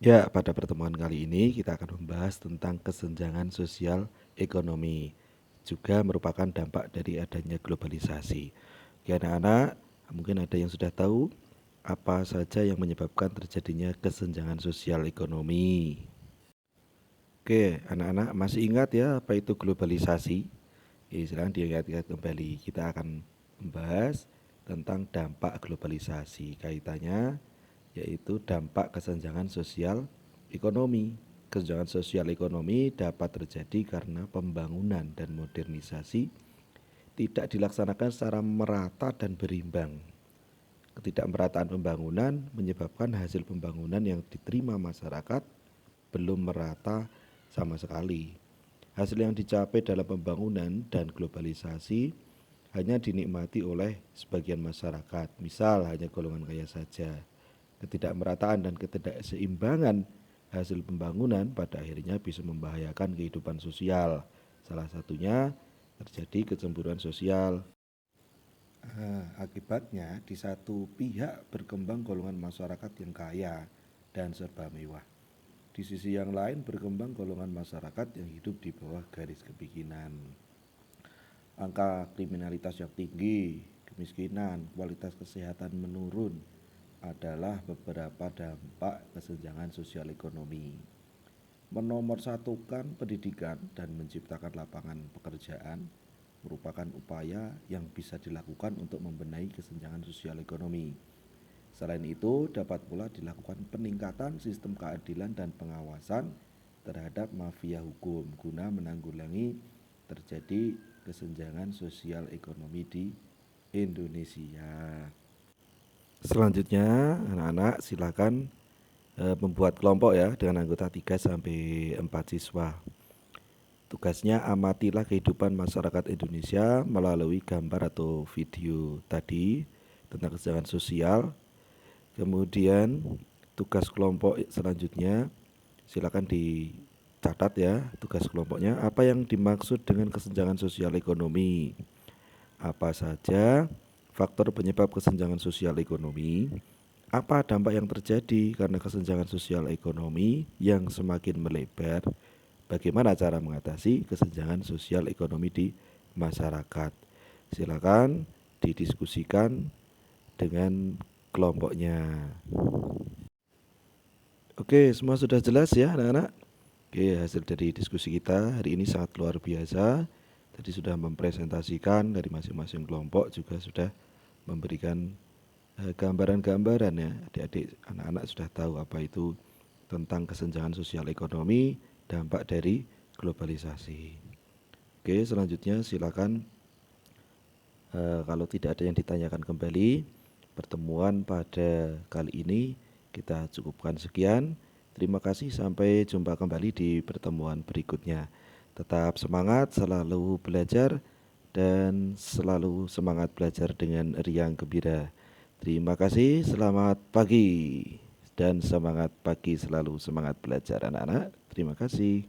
Ya, pada pertemuan kali ini kita akan membahas tentang kesenjangan sosial ekonomi, juga merupakan dampak dari adanya globalisasi. Oke, anak-anak, mungkin ada yang sudah tahu apa saja yang menyebabkan terjadinya kesenjangan sosial ekonomi. Oke, anak-anak masih ingat ya apa itu globalisasi? Silakan diingat-ingat kembali. Kita akan membahas tentang dampak globalisasi. Kaitannya yaitu dampak kesenjangan sosial ekonomi. Kesenjangan sosial ekonomi dapat terjadi karena pembangunan dan modernisasi tidak dilaksanakan secara merata dan berimbang. Ketidakmerataan pembangunan menyebabkan hasil pembangunan yang diterima masyarakat belum merata sama sekali. Hasil yang dicapai dalam pembangunan dan globalisasi hanya dinikmati oleh sebagian masyarakat, misal hanya golongan kaya saja. Ketidakmerataan dan ketidakseimbangan hasil pembangunan pada akhirnya bisa membahayakan kehidupan sosial. Salah satunya terjadi kecemburuan sosial. Akibatnya di satu pihak berkembang golongan masyarakat yang kaya dan serba mewah. Di sisi yang lain berkembang golongan masyarakat yang hidup di bawah garis kemiskinan. Angka kriminalitas yang tinggi, kemiskinan, kualitas kesehatan menurun adalah beberapa dampak kesenjangan sosial ekonomi. Menomorsatukan pendidikan dan menciptakan lapangan pekerjaan merupakan upaya yang bisa dilakukan untuk membenahi kesenjangan sosial ekonomi. Selain itu, dapat pula dilakukan peningkatan sistem keadilan dan pengawasan terhadap mafia hukum guna menanggulangi terjadi kesenjangan sosial ekonomi di Indonesia. Selanjutnya, anak-anak silakan membuat kelompok ya dengan anggota 3 sampai 4 siswa. Tugasnya amatilah kehidupan masyarakat Indonesia melalui gambar atau video tadi tentang kesenjangan sosial. Kemudian tugas kelompok selanjutnya silakan dicatat ya tugas kelompoknya. Apa yang dimaksud dengan kesenjangan sosial ekonomi? Apa saja faktor penyebab kesenjangan sosial ekonomi? Apa dampak yang terjadi karena kesenjangan sosial ekonomi yang semakin melebar? Bagaimana cara mengatasi kesenjangan sosial ekonomi di masyarakat? Silakan didiskusikan dengan kelompoknya. Oke, semua sudah jelas ya anak-anak? Oke, hasil dari diskusi kita hari ini sangat luar biasa. Tadi sudah mempresentasikan dari masing-masing kelompok, juga sudah memberikan gambaran-gambaran ya. Adik-adik, anak-anak sudah tahu apa itu tentang kesenjangan sosial ekonomi, dampak dari globalisasi. Oke, selanjutnya silakan kalau tidak ada yang ditanyakan kembali, pertemuan pada kali ini kita cukupkan sekian. Terima kasih, sampai jumpa kembali di pertemuan berikutnya. Tetap semangat, selalu belajar, dan selalu semangat belajar dengan riang gembira. Terima kasih, selamat pagi, dan semangat pagi selalu, semangat belajar anak-anak. Terima kasih.